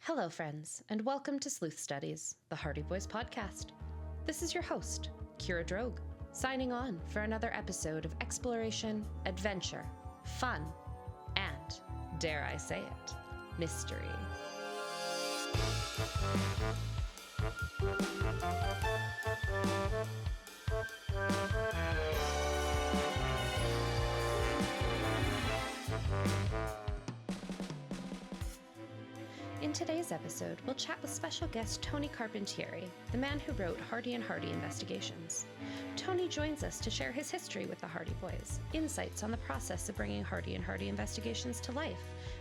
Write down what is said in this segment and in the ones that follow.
Hello, friends, and welcome to Sleuth Studies, the Hardy Boys podcast. This is your host, Kira Drogue, signing on for another episode of exploration, adventure, fun, and, dare I say it, mystery. In today's episode, we'll chat with special guest Tony Carpentieri, the man who wrote Hardy and Hardy Investigations. Tony joins us to share his history with the Hardy Boys, insights on the process of bringing Hardy and Hardy Investigations to life,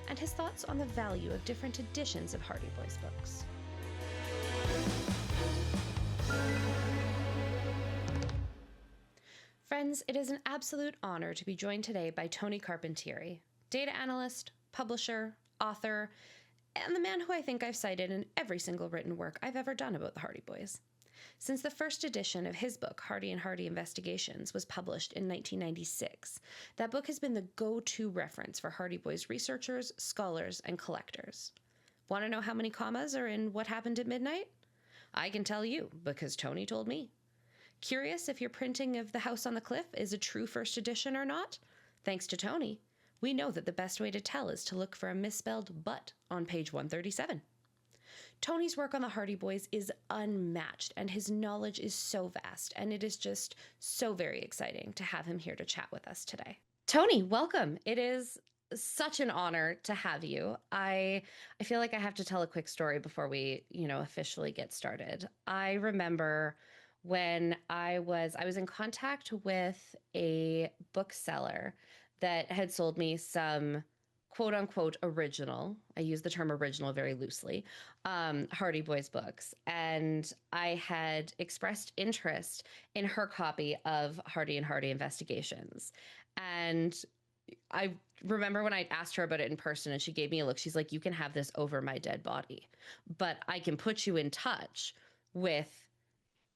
and his thoughts on the value of different editions of Hardy Boys books. Friends, it is an absolute honor to be joined today by Tony Carpentieri, data analyst, publisher, author, and the man who I think I've cited in every single written work I've ever done about the Hardy Boys. Since the first edition of his book, Hardy and Hardy Investigations, was published in 1996, that book has been the go-to reference for Hardy Boys researchers, scholars, and collectors. Want to know how many commas are in What Happened at Midnight? I can tell you, because Tony told me. Curious if your printing of The House on the Cliff is a true first edition or not? Thanks to Tony, we know that the best way to tell is to look for a misspelled but on page 137. Tony's work on the Hardy Boys is unmatched, and his knowledge is so vast, and it is just so very exciting to have him here to chat with us today. Tony, welcome. It is such an honor to have you. I feel like I have to tell a quick story before we, officially get started. I remember when I was in contact with a bookseller that had sold me some quote unquote original, I use the term original very loosely, Hardy Boys books. And I had expressed interest in her copy of Hardy and Hardy Investigations. And I remember when I asked her about it in person and she gave me a look, she's like, you can have this over my dead body, but I can put you in touch with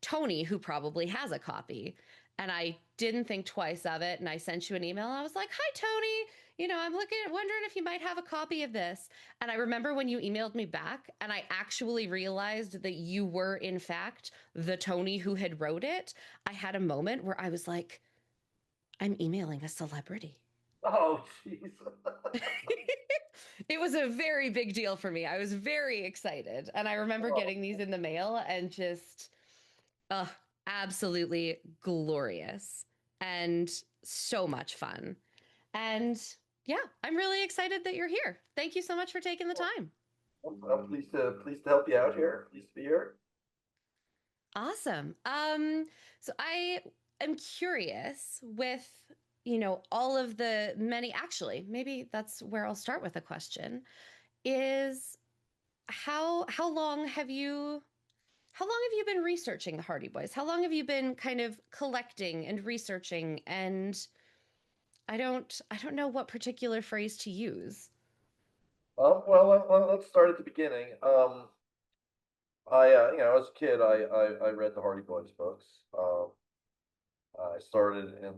Tony, who probably has a copy. And I didn't think twice of it. And I sent you an email. I was like, hi, Tony. I'm wondering if you might have a copy of this. And I remember when you emailed me back and I actually realized that you were, in fact, the Tony who had wrote it. I had a moment where I was like, I'm emailing a celebrity. Oh, jeez. It was a very big deal for me. I was very excited. And I remember Oh, getting these in the mail and just, absolutely glorious and so much fun. And yeah, I'm really excited that you're here. Thank you so much for taking the time. I'm pleased to help you out here. Pleased to be here. Awesome. So I am curious with, all of the many, actually, maybe that's where I'll start with a question is how long have you been researching the Hardy Boys? How long have you been kind of collecting and researching? And I don't know what particular phrase to use. Let's start at the beginning. As a kid, I read the Hardy Boys books. I started in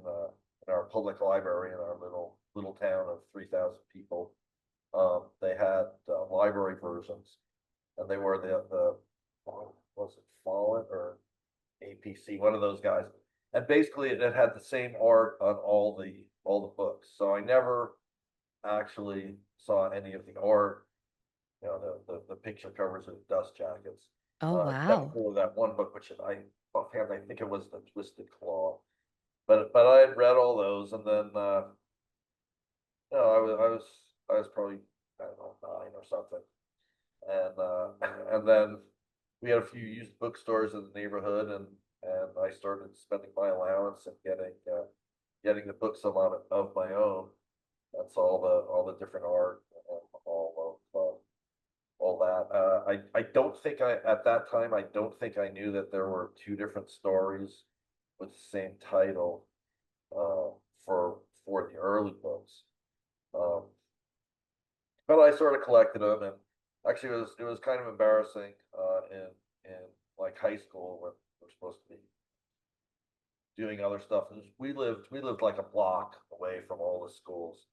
our public library in our little town of 3,000 people. They had library versions, and they were the was it Follett or APC, one of those guys. And basically, it had the same art on all the books. So I never actually saw any of the art, the picture covers of dust jackets, Oh, except wow. for that one book, which offhand I think it was the Twisted Claw. But I had read all those, and then I was probably, I don't know, 9 or something, and then we had a few used bookstores in the neighborhood, and I started spending my allowance and getting the books of my own. That's all the different art and all that. I don't think at that time I don't think I knew that there were two different stories with the same title uh, for the early books. Um, but I sort of collected them, and actually it was kind of embarrassing in like high school when we're supposed to be doing other stuff. We lived like a block away from all the schools,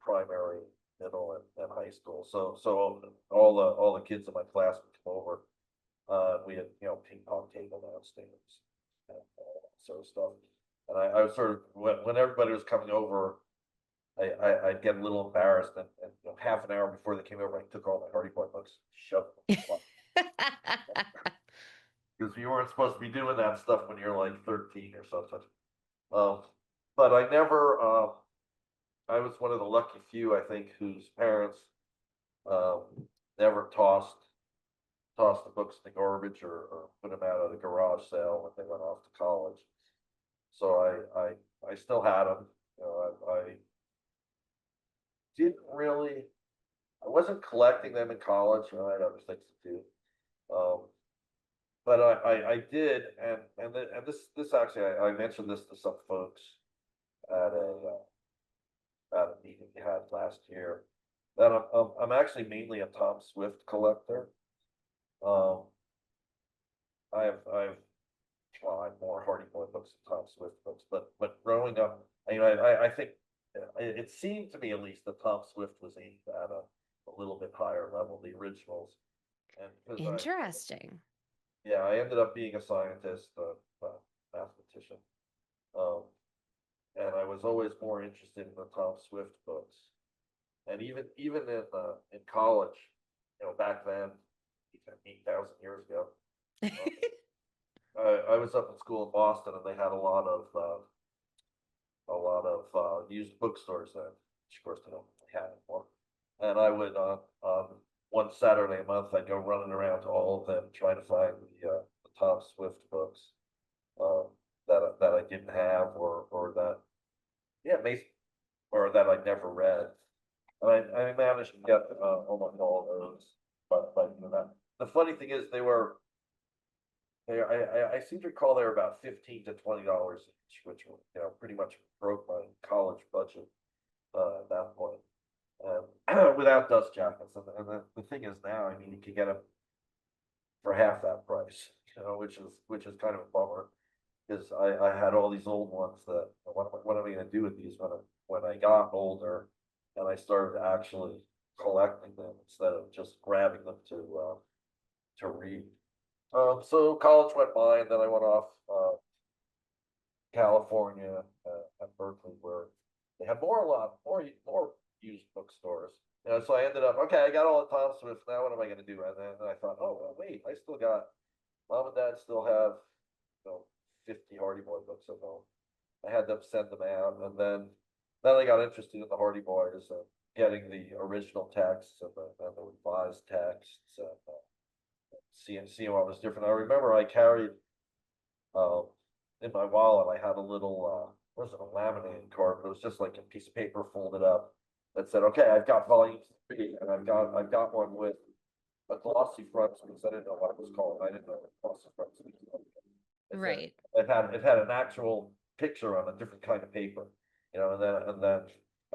primary middle and high school. So all the kids in my class would come over. We had, you know, ping pong table downstairs and all that sort of stuff. And I was sort of, when everybody was coming over, I'd get a little embarrassed, and you know, half an hour before they came over, I took all my Hardy Boy books, shoved them, because you weren't supposed to be doing that stuff when you're like 13 or something. Um, but I never, I was one of the lucky few, I think, whose parents um, never tossed the books in the garbage, or put them out at a garage sale when they went off to college. So I still had them. You know, I didn't really, I wasn't collecting them in college. You know, I had other things to do. Um, but I did, and this actually, I mentioned this to some folks at a meeting we had last year, that I'm actually mainly a Tom Swift collector. Um, I've tried more Hardy Boy books than Tom Swift books, but growing up, I think it seemed to me at least that Tom Swift was aimed at a little bit higher level, the originals, and because Interesting. yeah, I ended up being a scientist, mathematician, um, and I was always more interested in the Tom Swift books, and even in college, you know, back then, 8,000 years ago. um, I was up in school in Boston, and they had a lot of used bookstores then, which of course they don't really have anymore. And I would one Saturday a month, I'd go running around to all of them trying to find the Tom Swift books um, that I didn't have, or that, yeah, or that I'd never read. And I managed to get almost all of those, but you know, that the funny thing is I seem to recall they were about $15 to $20 each, which, you know, pretty much broke my college budget at that point. Without dust jackets, and the thing is now, I mean, you can get them for half that price, you know, which is kind of a bummer, because I had all these old ones that, what am I going to do with these when I got older, and I started actually collecting them instead of just grabbing them to read. So college went by, and then I went off California at Berkeley, where they had a lot more used bookstores. You know, so I ended up, okay, I got all the Tom Swift. Now what am I going to do? And then I thought, oh well, wait, I still got, mom and dad still have, you know, 50 Hardy Boy books at home. I had them send them out, and then I got interested in the Hardy Boys, and getting the original texts and the revised texts, and seeing what was different. I remember I carried um, in my wallet, I had a little, wasn't a laminated card, but it was just like a piece of paper folded up that said, okay, I've got volume 3, and I've got one with a glossy front, because I didn't know what it was called. I didn't know what glossy front was called. Right. It had an actual picture on a different kind of paper, you know, and then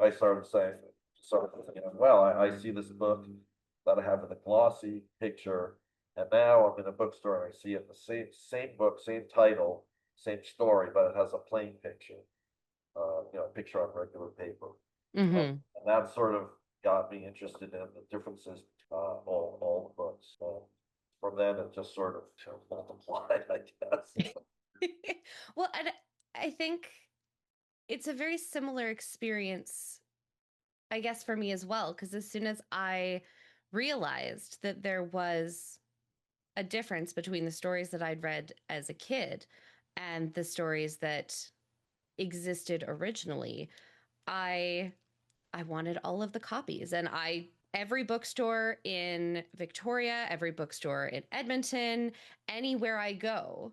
I started thinking, well, I see this book that I have with a glossy picture, and now I'm in a bookstore and I see it, the same book, same title, same story, but it has a plain picture, you know, picture on regular paper. Mm-hmm. And that sort of got me interested in the differences, all the books. From then it just sort of, you know, multiplied, I guess. Well, I think it's a very similar experience, I guess, for me as well, because as soon as I realized that there was a difference between the stories that I'd read as a kid and the stories that existed originally, I I wanted all of the copies, and I every bookstore in Victoria, every bookstore in Edmonton, anywhere I go,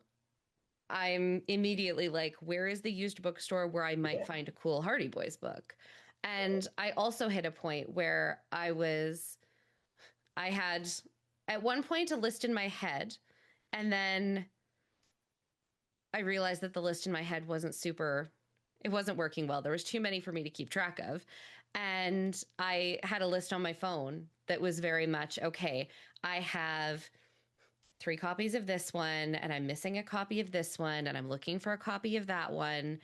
I'm immediately like, where is the used bookstore where I might Yeah. find a cool Hardy Boys book? And I also hit a point where I had at one point a list in my head, and then I realized that the list in my head it wasn't working well. There was too many for me to keep track of. And I had a list on my phone that was very much, okay, I have 3 copies of this one, and I'm missing a copy of this one, and I'm looking for a copy of that one.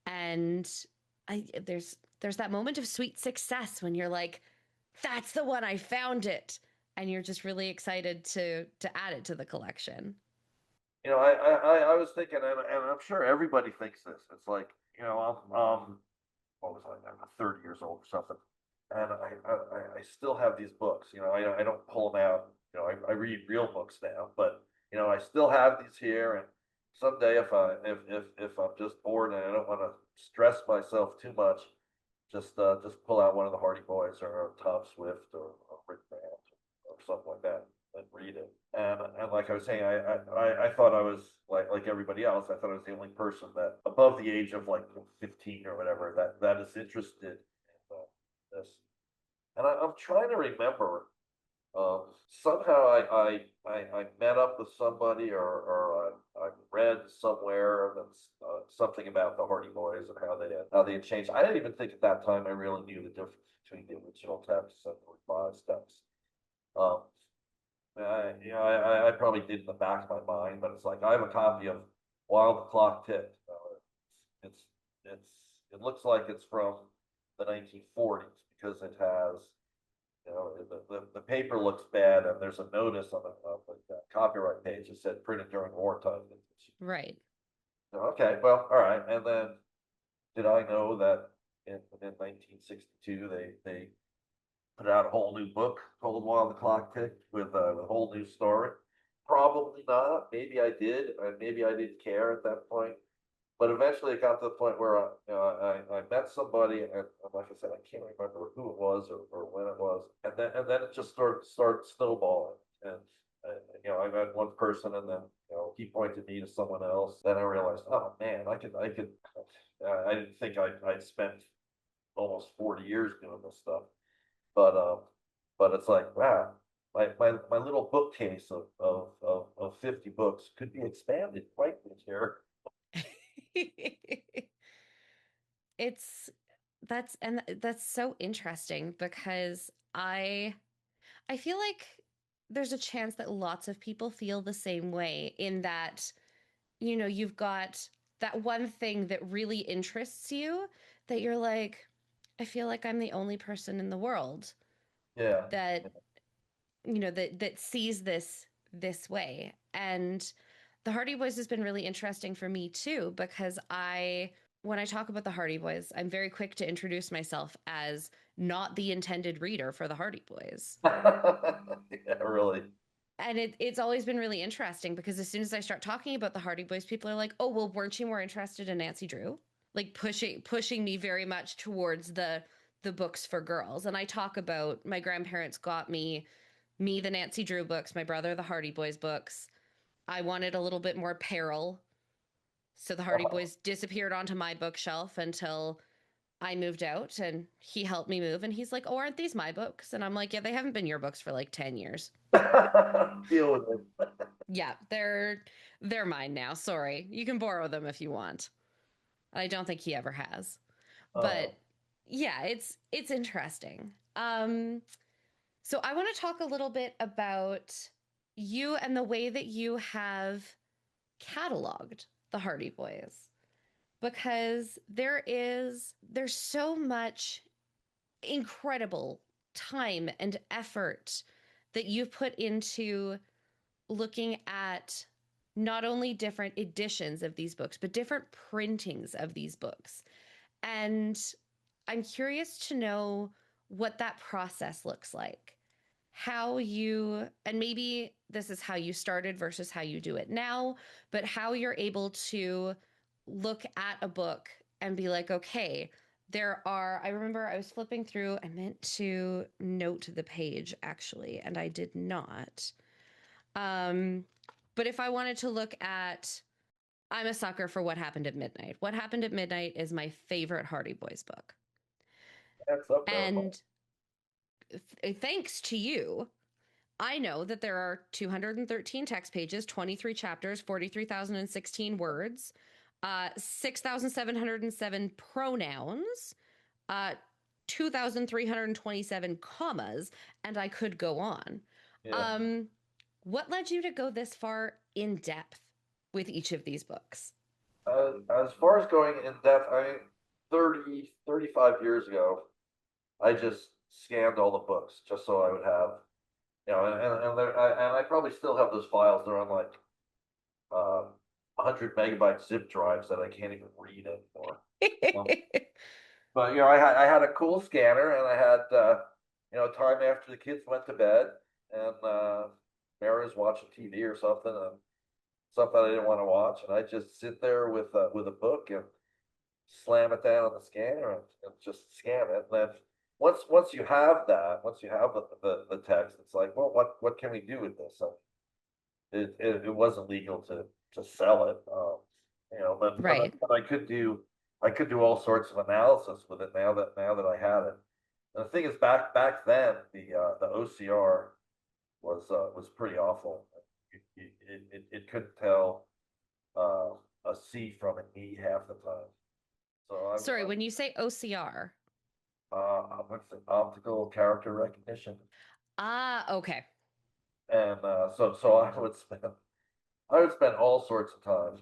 And there's that moment of sweet success when you're like, that's the one, I found it. And you're just really excited to add it to the collection. I was thinking, and I'm sure everybody thinks this. It's like, what was I'm 30 years old or something, and I still have these books. I don't pull them out. I read real books now, but I still have these here. And someday, if I'm just bored and I don't want to stress myself too much, just pull out one of the Hardy Boys or Tom Swift or Rick Grant or something like that and read it. And like I was saying, I thought I was like everybody else. I thought I was the only person that above the age of like 15 or whatever that is interested in this. And I'm trying to remember. Somehow I met up with somebody or I read somewhere that's something about the Hardy Boys and how they had changed. I didn't even think at that time I really knew the difference between the original text and the revised text. Um, I probably did in the back of my mind, but it's like I have a copy of While the Clock Ticked. It's it's it looks like it's from the 1940s because it has the paper looks bad and there's a notice on the copyright page that said printed during wartime. Right. Okay, well, all right. And then did I know that in 1962 they put out a whole new book called While the Clock Ticked with a whole new story? Probably not. Maybe I did. Maybe I didn't care at that point. But eventually it got to the point where I met somebody, and like I said, I can't remember who it was or when it was, and then it just started snowballing, and I met one person, and then he pointed me to someone else. Then I realized, oh man, I could. I didn't think I'd spent almost 40 years doing this stuff, but but it's like wow, my little bookcase of 50 books could be expanded quite a bit here. it's that's so interesting because I feel like there's a chance that lots of people feel the same way in that you've got that one thing that really interests you that you're like, I feel like I'm the only person in the world Yeah. that that sees this way. And the Hardy Boys has been really interesting for me too, because when I talk about the Hardy Boys, I'm very quick to introduce myself as not the intended reader for the Hardy Boys. Yeah, really. And it's always been really interesting because as soon as I start talking about the Hardy Boys, people are like, "Oh, well, weren't you more interested in Nancy Drew?" Like pushing me very much towards the books for girls. And I talk about my grandparents got me the Nancy Drew books, my brother the Hardy Boys books. I wanted a little bit more peril, so the Hardy Oh. Boys disappeared onto my bookshelf until I moved out and he helped me move, and he's like, "Oh, aren't these my books?" And I'm like, "Yeah, they haven't been your books for like 10 years." Deal with it. Yeah, they're mine now. Sorry. You can borrow them if you want. I don't think he ever has. Oh. But yeah, it's interesting. So I want to talk a little bit about you and the way that you have cataloged the Hardy Boys, because there's so much incredible time and effort that you've put into looking at not only different editions of these books, but different printings of these books. And I'm curious to know what that process looks like. How you, and maybe this is how you started versus how you do it now, but how you're able to look at a book and be like, okay, I remember I was flipping through, I meant to note the page actually, and I did not. Um, but if I wanted to look at, I'm a sucker for What Happened at Midnight. What Happened at Midnight is my favorite Hardy Boys book. That's up there. And thanks to you, I know that there are 213 text pages, 23 chapters, 43,016 words, 6,707 pronouns, uh, 2,327 commas, and I could go on. Yeah. Um, what led you to go this far in depth with each of these books? As far as going in depth, 35 years ago, I just scanned all the books just so I would have, and I probably still have those files. They're on like 100 megabyte zip drives that I can't even read anymore. Um, but I had a cool scanner, and I had time after the kids went to bed, and Mary was watching TV or something, and something I didn't want to watch, and I just sit there with a book and slam it down on the scanner and just scan it. And then once you have that, once you have the text, it's like, well, what can we do with this? It wasn't legal to sell it, Right. but I could do all sorts of analysis with it now that I had it. And the thing is, back then, the OCR was pretty awful. It couldn't tell a C from an E half the time. So Sorry, when you say OCR. what's it, optical character recognition, Ah, okay. and so I would spend all sorts of time,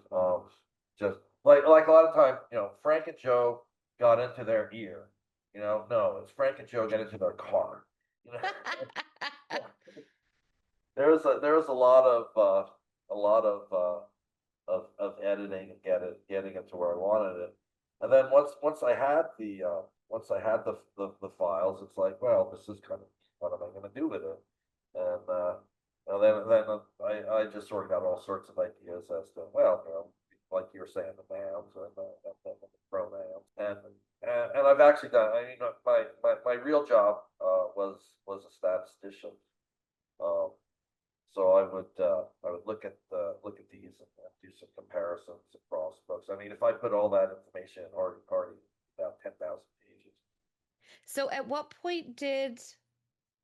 just like a lot of time, Frank and Joe got into their ear, no, it's Frank and Joe got into their car, you know. There was a lot of editing and getting it to where I wanted it. And then once I had the files, it's like, well, this is kind of, what am I going to do with it? And I just sort of got all sorts of ideas as to, well, like you were saying, the nouns and the pronouns, and I've actually done. I mean, my real job was a statistician. Um, so I would look at these and do some comparisons across books. I mean, if I put all that information in Hardy, about 10,000 pages. So at what point did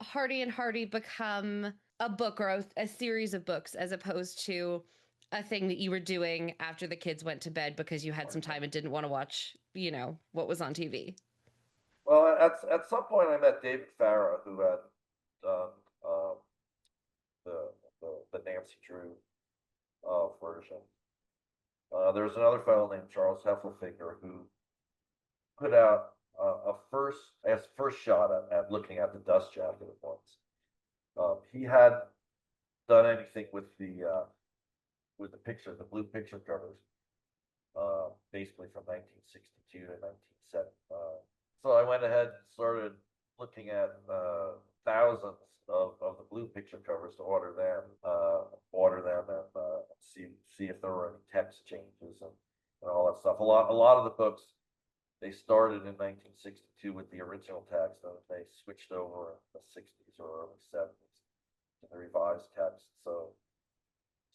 Hardy and Hardy become a book or a series of books as opposed to a thing that you were doing after the kids went to bed because you had some time and didn't want to watch, what was on TV? Well, at some point, I met David Farah, who had done the, the Nancy Drew version. There was another fellow named Charles Heffelfinger who put out his first shot at looking at the dust jacket at once. He hadn't done anything with the blue picture covers, basically from 1962 to 1970. So I went ahead and started looking at thousands of the blue picture covers to order them and see if there were any text changes and all that stuff. A lot of the books, they started in 1962 with the original text, and they switched over in the 60s or early 70s to the revised text. So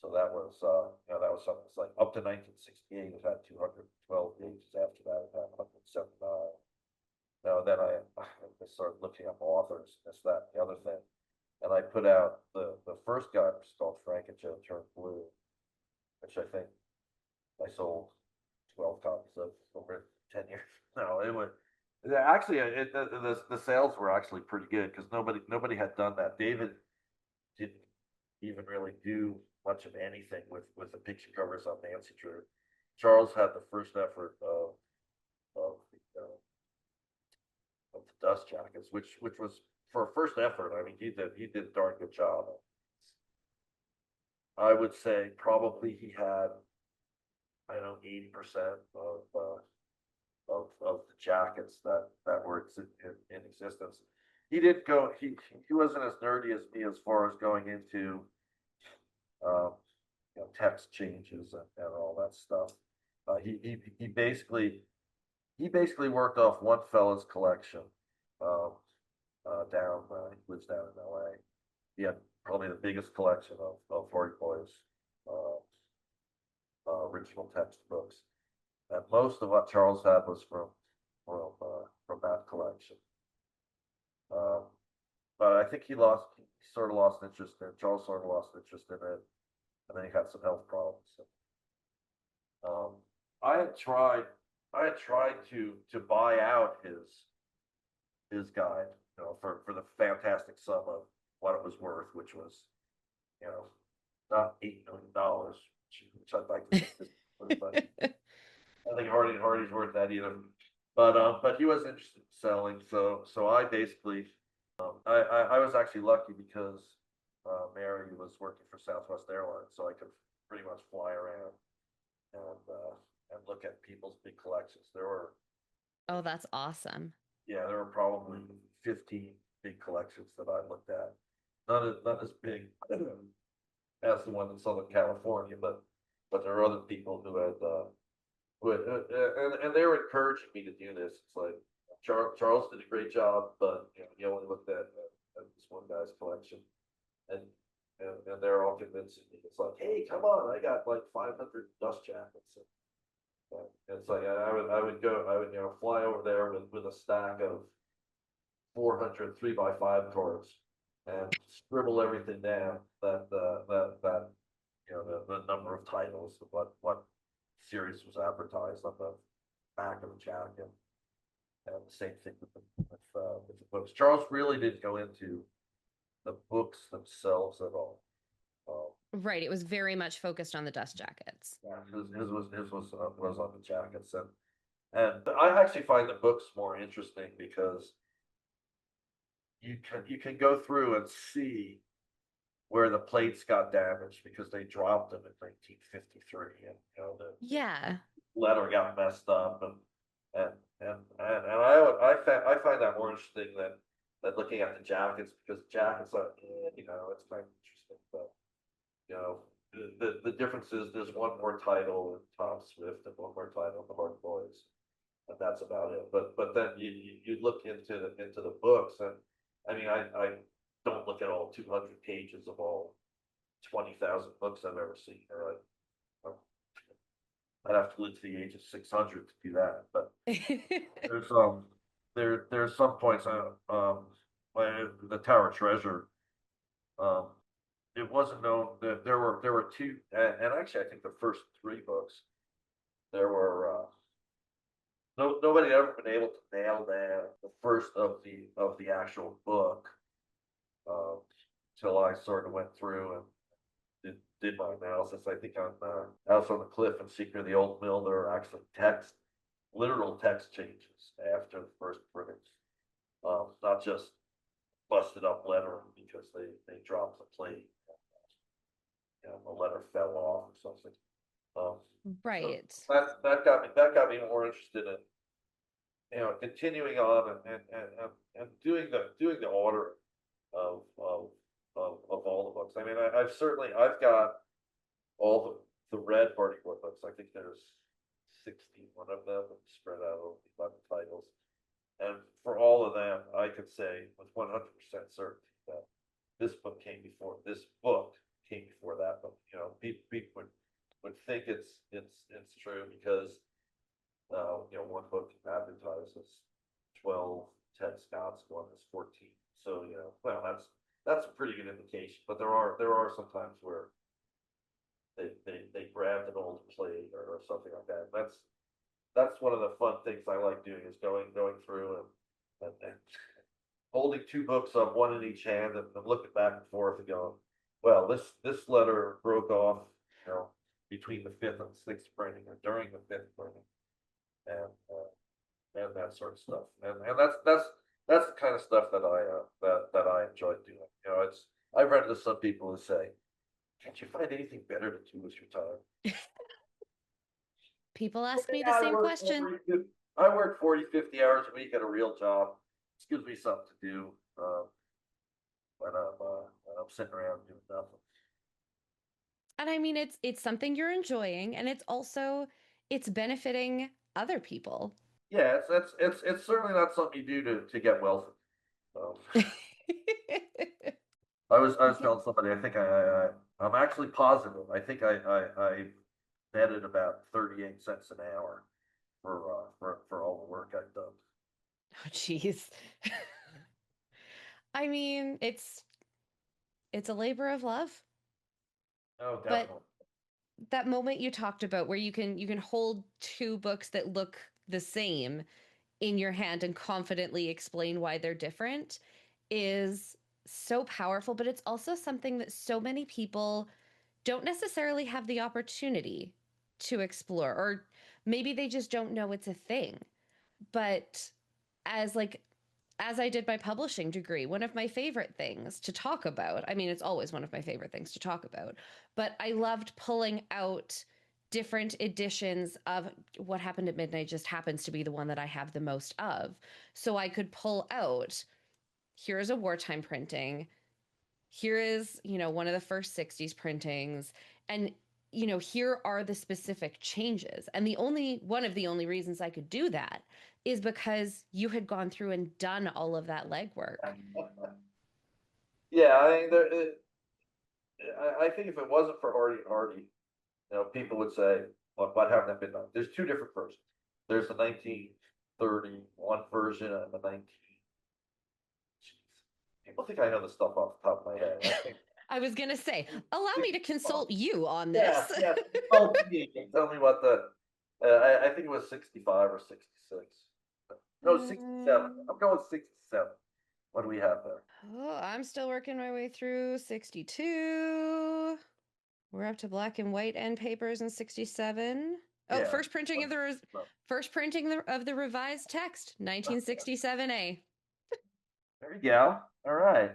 that was something. It's like up to 1968, it had 212 pages. After that, it had 179. Then I started looking up authors, this, that, and the other thing, and I put out the first guide, which is called Frank and Joe Turn Blue, which I think I sold 12 copies of over 10 years. No, it was actually the sales were actually pretty good because nobody had done that. David didn't even really do much of anything with the picture covers on Nancy Drew. Charles had the first effort of the dust jackets, which was, for a first effort. I mean, he did a darn good job. I would say probably he had, I don't know, 80% of the jackets that were in existence. He didn't go. He wasn't as nerdy as me as far as going into um, text changes and all that stuff. He basically worked off one fella's collection. Um, he lives down in L.A. He had probably the biggest collection of Hardy Boys original textbooks, and most of what Charles had was from that collection. Um, but I think he sort of lost interest in it. Charles sort of lost interest in it, and then he had some health problems. Um, I had tried, to buy out his guide, for the fantastic sum of what it was worth, which was, not $8 million, which I'd like to think is pretty much. I think Hardy's worth that either. But he wasn't interested in selling, so I basically I was actually lucky because Mary was working for Southwest Airlines, so I could pretty much fly around and look at people's big collections. Oh, that's awesome. Yeah, there were probably 15 big collections that I looked at. Not as big as the one in Southern California, but there are other people and they were encouraging me to do this. It's like Charles did a great job, but he only looked at this one guy's collection, and and they're all convincing me. It's like, hey, come on, I got like 500 dust jackets. And it's like I would fly over there with a stack of 400 3x5 cards and scribble everything down that the number of titles, what series was advertised on the back of the jacket, and the same thing with the books. Charles really didn't go into the books themselves at all. Um, Right. It was very much focused on the dust jackets. yeah, his was on the jackets, and I actually find the books more interesting because you can go through and see where the plates got damaged because they dropped them in 1953, and the Yeah. letter got messed up, and I find that more interesting than looking at the jackets, because jackets are it's kind of interesting, but you know the difference is there's one more title in Tom Swift and one more title in the Hard Boys, and that's about it. But then you look into the books, and I mean I don't look at all 200 pages of all 20,000 books I've ever seen. Or I'd have to live to the age of 600 to do that. But there's there's some points when the Tower Treasure, um it wasn't known that there were two, and actually I think the first three books there were nobody had ever been able to nail down the first of the actual book, um till I sort of went through and did my analysis. I think on House on the Cliff and Secret of the Old Mill, there are actually literal text changes after the first printings, not just busted up lettering because they dropped the plate, the letter fell off or something. So Right. that got me more interested in continuing on and doing the order of of all the books. I mean, I've got all the red party board books. I think there's 61 of them spread out over 11 titles. And for all of them, I could say with 100% certainty that this book came before that book. People would think it's true because one book advertises 12, Ted Scott's one is 14. So well, that's a pretty good indication. But there are some times where they grabbed an old plate or something like that. That's one of the fun things I like doing, is going through and holding two books up, one in each hand, and looking back and forth and going, well, this letter broke off, between the fifth and sixth printing, or during the fifth printing, and that sort of stuff. And that's the kind of stuff that I enjoy doing. I've run into some people who say, can't you find anything better to do with your time? People ask me the Yeah, same question. I work 40, 50 hours a week at a real job. This gives me something to do when I'm sitting around doing nothing. And I mean, it's something you're enjoying, and it's benefiting other people. Yeah, it's certainly not something you do to get wealthy. Um, I was Yeah. telling somebody, I think I'm actually positive. I think I netted about 38 cents an hour for all the work I've done. Oh, jeez. I mean, it's a labor of love, Oh, but definitely. that moment you talked about where you can hold two books that look the same in your hand and confidently explain why they're different is so powerful, but it's also something that so many people don't necessarily have the opportunity to explore, or maybe they just don't know it's a thing. But as like as I did my publishing degree, one of my favorite things to talk about, I mean, it's always one of my favorite things to talk about, but I loved pulling out different editions of What Happened at Midnight just happens to be the one that I have the most of. So I could pull out, here is a wartime printing, here is, one of the first 60s printings, and here are the specific changes. And one of the only reasons I could do that is because you had gone through and done all of that legwork. Yeah, I mean, I think if it wasn't for Hardy, people would say, what happened at midnight? There's two different versions. There's the 1931 version and the 19. Jeez. People think I know this stuff off the top of my head. I think I was going to say, allow me to consult you on yeah, this. yeah. Tell me what I think it was 65 or 66. No, 67. I'm going 67. What do we have there? Oh, I'm still working my way through 62. We're up to black and white end papers in 67. Oh, Yeah. first printing of the revised text, 1967A. There you go. All right.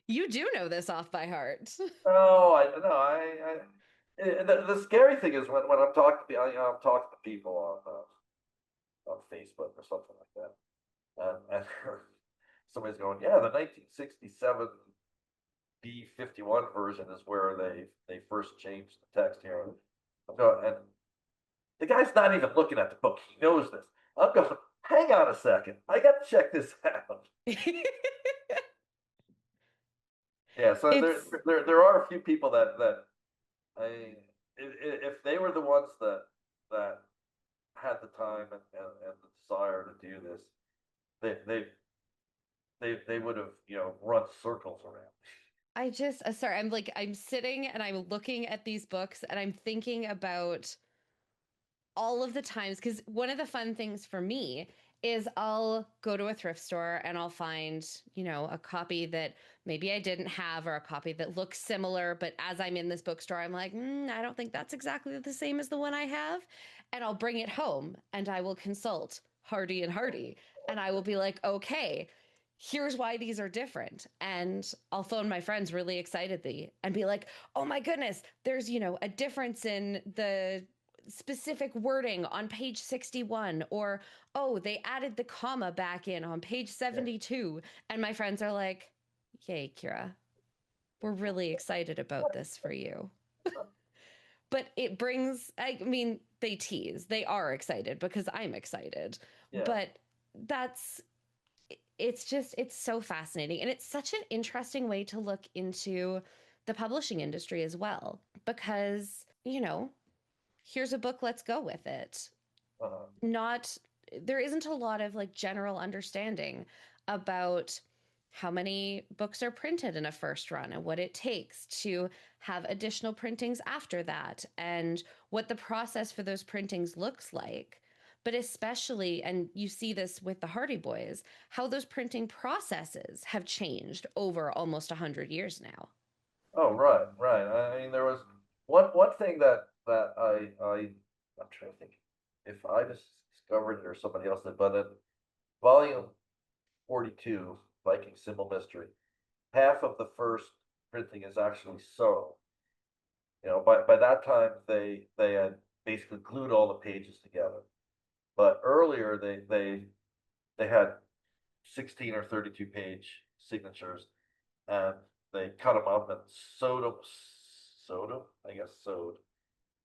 You do know this off by heart. Oh, I no, the scary thing is when I'm talking to I'm talking to people on Facebook or something like that, and somebody's going, yeah, the 1967 B51 version is where they first changed the text here. I'm going, and the guy's not even looking at the book. He knows this. I'm going, hang on a second. I got to check this out. Yeah, so there are a few people that I if they were the ones that had the time and the desire to do this, they would have run circles around. Sorry, I'm sitting and I'm looking at these books and I'm thinking about all of the times, because one of the fun things for me is I'll go to a thrift store and I'll find, a copy that maybe I didn't have, or a copy that looks similar. But as I'm in this bookstore, I'm like, I don't think that's exactly the same as the one I have. And I'll bring it home and I will consult Hardy and Hardy. And I will be like, okay, here's why these are different. And I'll phone my friends really excitedly and be like, oh my goodness, there's, a difference in the specific wording on page 61, or oh, they added the comma back in on page 72. And my friends are like, yay, Kira, we're really excited about this for you. But it brings, I mean, they tease, they are excited because I'm excited. Yeah. But it's so fascinating, and it's such an interesting way to look into the publishing industry as well, because here's a book, let's go with it. Not There isn't a lot of like general understanding about how many books are printed in a first run and what it takes to have additional printings after that, and what the process for those printings looks like. But especially, and you see this with the Hardy Boys, how those printing processes have changed over almost 100 years now. Oh, right, right. I mean, there was one thing that I'm trying to think if I just discovered it or somebody else did, but in volume 42, Viking Symbol Mystery, half of the first printing is actually sewn. By that time they had basically glued all the pages together. But earlier they had 16 or 32 page signatures, and they cut them up and sewed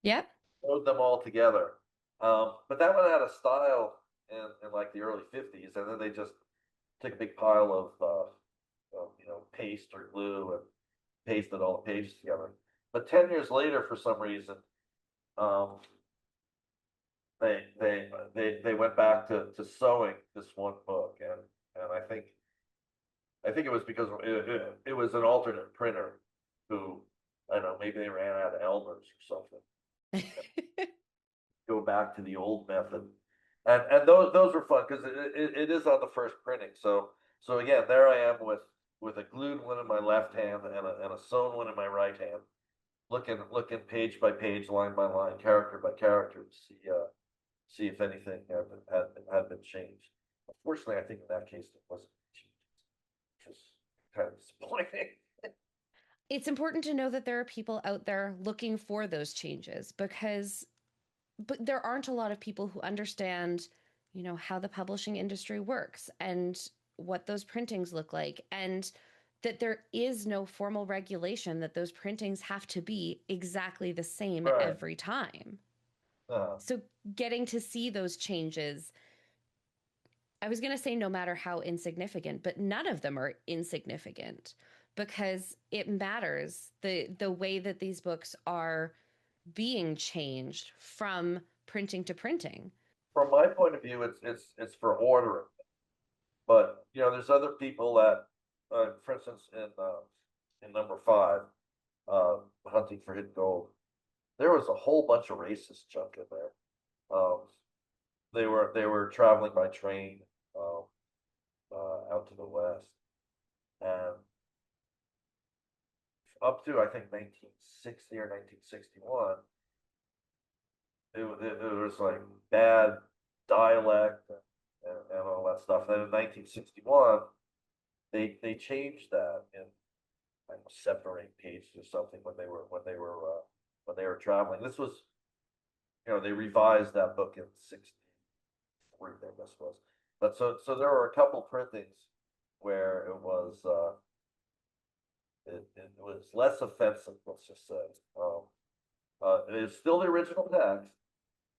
Yep. sewed them all together. But that one had a style in like the early 50s, and then they just took a big pile of paste or glue and pasted all the pages together. But 10 years later, for some reason, um, they went back to sewing this one book, and I think it was because it was an alternate printer who, I don't know, maybe they ran out of elders or something. Go back to the old method, and those were fun because it is on the first printing. So again, there I am with a glued one in my left hand and a sewn one in my right hand, looking page by page, line by line, character by character to see if anything had been changed. Unfortunately, I think in that case it wasn't kind of disappointing. It's important to know that there are people out there looking for those changes because but there aren't a lot of people who understand, how the publishing industry works and what those printings look like and that there is no formal regulation that those printings have to be exactly the same Right. every time. Uh, So getting to see those changes, I was going to say no matter how insignificant, but none of them are insignificant because it matters the way that these books are being changed from printing to printing. from my point of view, it's for ordering. But there's other people that, for instance, in number five, hunting for hidden gold, there was a whole bunch of racist junk in there. Um, they were traveling by train, um, out to the west, and up to I think 1960 or 1961, it was like bad dialect and all that stuff. Then in 1961, they changed that in I don't know, 7 or 8 pages or something when they were traveling. This was they revised that book in 63, I guess it was. But so there were a couple printings where it was less offensive, let's just say. It is still the original text,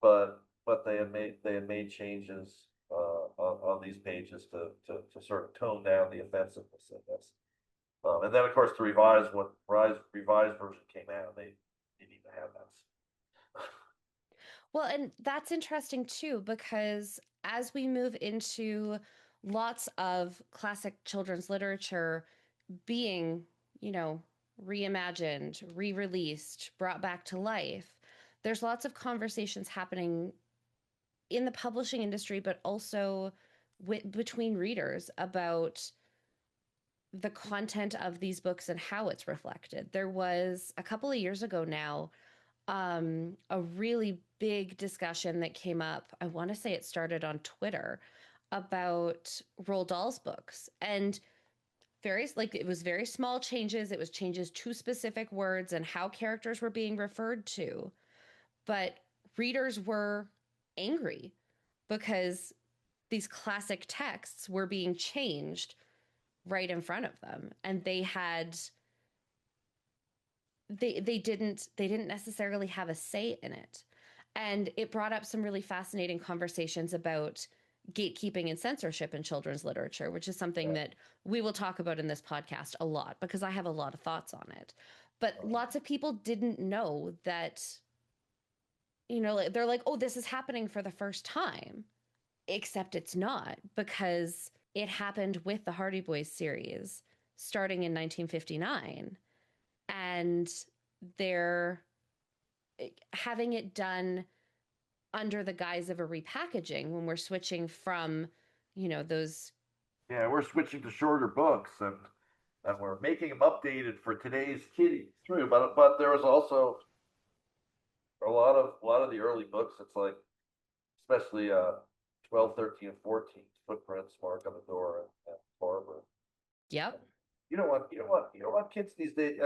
but they had made changes on these pages to sort of tone down the offensiveness of this. And then of course the revised version came out. They didn't even have that. Well, and that's interesting too, because as we move into lots of classic children's literature being, you know, reimagined, re released, brought back to life, there's lots of conversations happening in the publishing industry, but also between readers about the content of these books and how it's reflected. There was a couple of years ago now a really big discussion that came up. I want to say it started on Twitter about Roald Dahl's books and it was very small changes. It was changes to specific words and how characters were being referred to. But readers were angry because these classic texts were being changed right in front of them and they didn't necessarily have a say in it. And it brought up some really fascinating conversations about gatekeeping and censorship in children's literature, which is something Yeah. that we will talk about in this podcast a lot because I have a lot of thoughts on it. But lots of people didn't know that, they're like, oh, this is happening for the first time, except it's not because it happened with the Hardy Boys series starting in 1959. And they're having it done under the guise of a repackaging when we're switching from, those. Yeah, we're switching to shorter books and we're making them updated for today's kiddies. True, but there was also a lot of the early books. It's like especially 12, 13, and 14 footprints mark on the door at Barbara. Yep. You don't want kids these days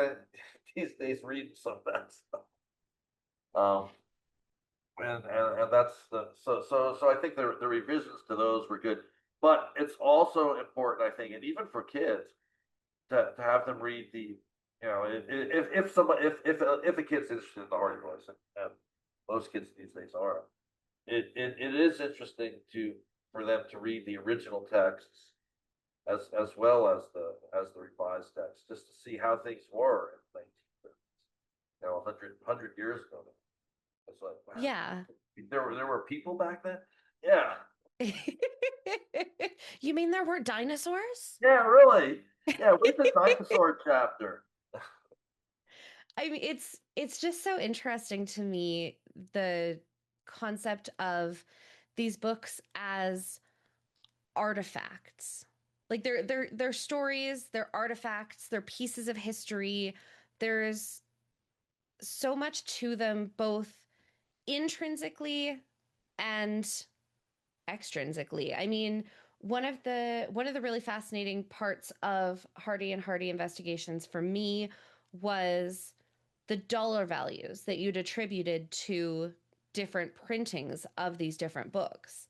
these days reading some of that stuff. Um, and that's so I think the revisions to those were good, but it's also important, I think, and even for kids to have them read if somebody if a kid's interested in the Hardy Boys, and most kids these days are, it is interesting for them to read the original texts as well as the revised text, just to see how things were in 1930s, 100 years ago. It's like, wow, Yeah. there were people back then. Yeah, You mean there were dinosaurs? yeah, really. Yeah, where's the dinosaur chapter? I mean, it's just so interesting to me the concept of these books as artifacts. Like they're stories, they're artifacts, they're pieces of history. There's so much to them, both intrinsically and extrinsically. I mean, One of the really fascinating parts of Hardy and Hardy Investigations for me was the dollar values that you'd attributed to different printings of these different books.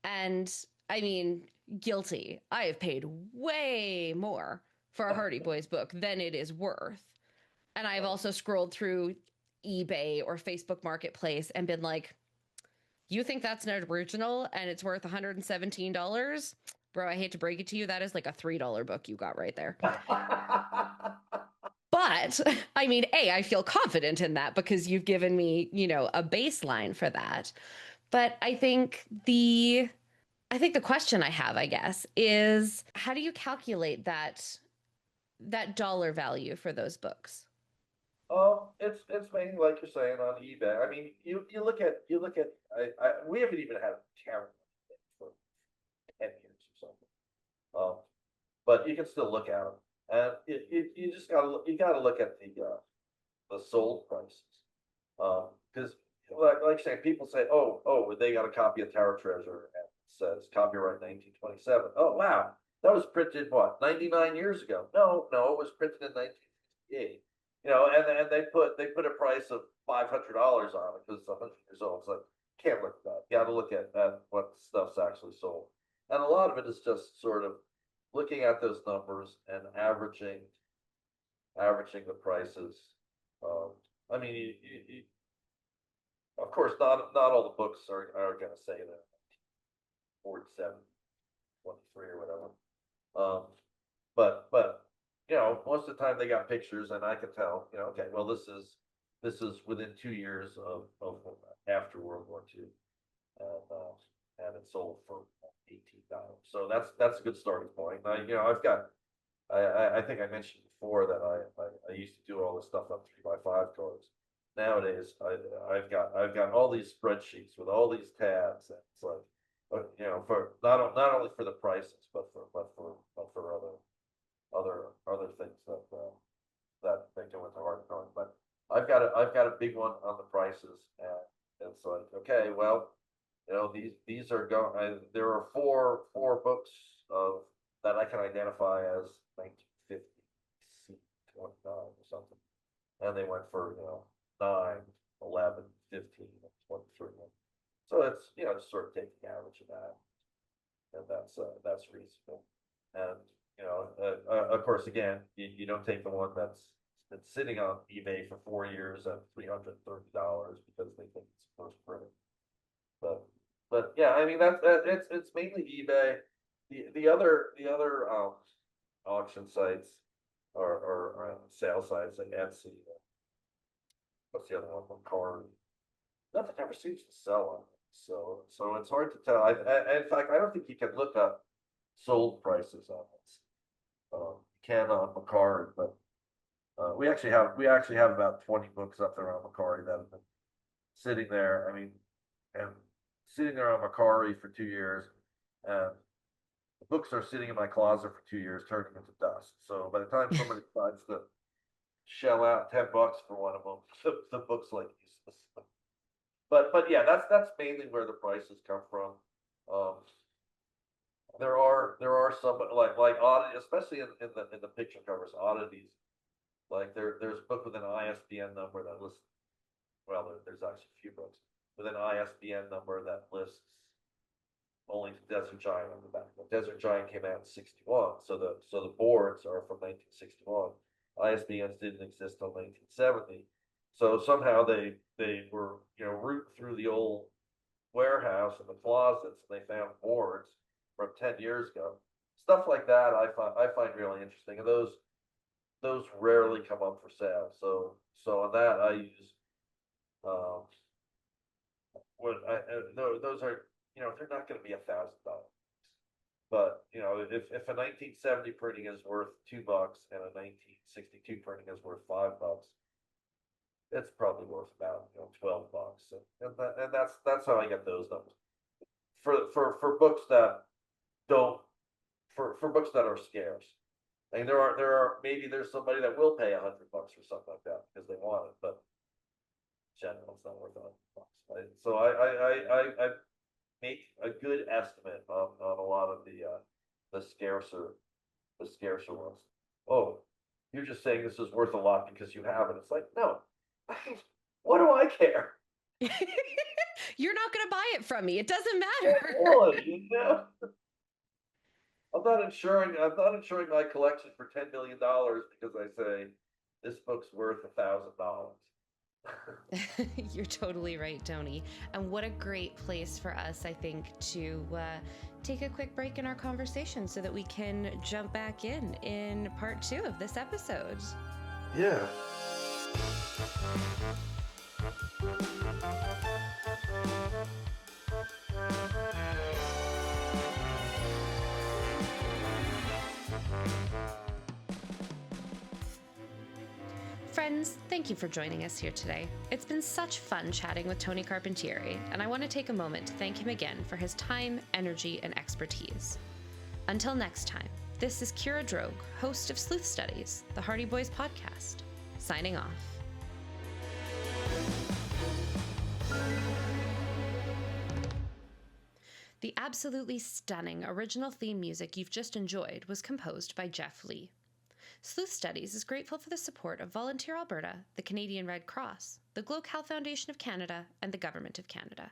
And I mean, guilty. I have paid way more for a Hardy Boys book than it is worth. And I've also scrolled through eBay or Facebook Marketplace and been like, you think that's an original and it's worth $117? Bro, I hate to break it to you. That is like a $3 book you got right there. But I mean, I feel confident in that because you've given me, a baseline for that. But I think the question I have, I guess, is how do you calculate that dollar value for those books? It's mainly like you're saying on eBay. I mean, you look at we haven't even had a tariff for 10 years or something. But you can still look at them, and you just gotta look at the sold prices. Because like you say, people say, oh, they got a copy of Tower Treasure and it says copyright 1927. Oh wow, that was printed what 99 years ago? No, it was printed in 1958. And they put a price of $500 on it because it's 100 years old. It's like, can't look at that. You got to look at what stuff's actually sold, and a lot of it is just sort of looking at those numbers and averaging the prices. I mean, of course, not all the books are going to say that 47, 23 or whatever. But most of the time they got pictures, and I can tell, okay, well, this is within 2 years of after World War II, and it sold for $18. So that's a good starting point. I've got, I think I mentioned before that I used to do all this stuff on 3x5 cards. Nowadays, I've got all these spreadsheets with all these tabs, and it's like, for not only for the prices, but for other things that go into hard card. But I've got a big one on the prices, and it's like, okay, well, these are going. There are four books of that I can identify as 1950 C29 or something, and they went for 9, 11, 15, and 23. So it's just sort of taking the average of that, and that's reasonable. And of course, again, you don't take the one that's been sitting on eBay for 4 years at $330 because they think it's first printed. But yeah, I mean it's mainly eBay. The other auction sites or sale sites like Etsy. What's the other one? Card. Nothing ever seems to sell on it. So it's hard to tell. In fact, I don't think you can look up sold prices on this. You can on Macari, but we actually have about 20 books up there on Macari that have been sitting there. I mean, and sitting there on Macari for 2 years, and the books are sitting in my closet for 2 years, turning into dust. So by the time somebody decides to shell out $10 for one of them, the book's like useless. But yeah, that's mainly where the prices come from. Um, there are some like oddity, especially in the picture covers, oddities. Like there's a book with an ISBN number that lists. Well, there's actually a few books with an ISBN number that lists only Desert Giant on the back. The Desert Giant came out in '61, so the boards are from 1961. ISBNs didn't exist until 1970. So somehow they were rooting through the old warehouse and the closets, and they found boards from 10 years ago. Stuff like that I find really interesting, and those rarely come up for sale. So on that I use um those are they're not going to be $1,000, but if a 1970 printing is worth $2 and a 1962 printing is worth $5, it's probably worth about $12, and that's how I get those numbers for books that don't for books that are scarce. I mean, maybe there's somebody that will pay $100 for something like that because they want it, but in general, it's not worth $100. Right? So make a good estimate on a lot of the scarcer ones. Oh, you're just saying this is worth a lot because you have it. It's like, no, what do I care? You're not going to buy it from me. It doesn't matter. Really, you know? I'm not insuring my collection for $10 million because I say this book's worth $1,000. You're totally right, Tony. And what a great place for us, I think, to take a quick break in our conversation so that we can jump back in part 2 of this episode. Yeah. Friends, thank you for joining us here today. It's been such fun chatting with Tony Carpentieri, and I want to take a moment to thank him again for his time, energy, and expertise. Until next time, this is Kira Drogue, host of Sleuth Studies, the Hardy Boys podcast, signing off. The absolutely stunning original theme music you've just enjoyed was composed by Jeff Lee. Sleuth Studies is grateful for the support of Volunteer Alberta, the Canadian Red Cross, the GloCal Foundation of Canada, and the Government of Canada.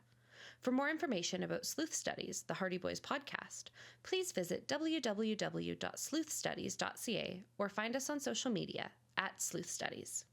For more information about Sleuth Studies, the Hardy Boys podcast, please visit www.sleuthstudies.ca or find us on social media @sleuthstudies.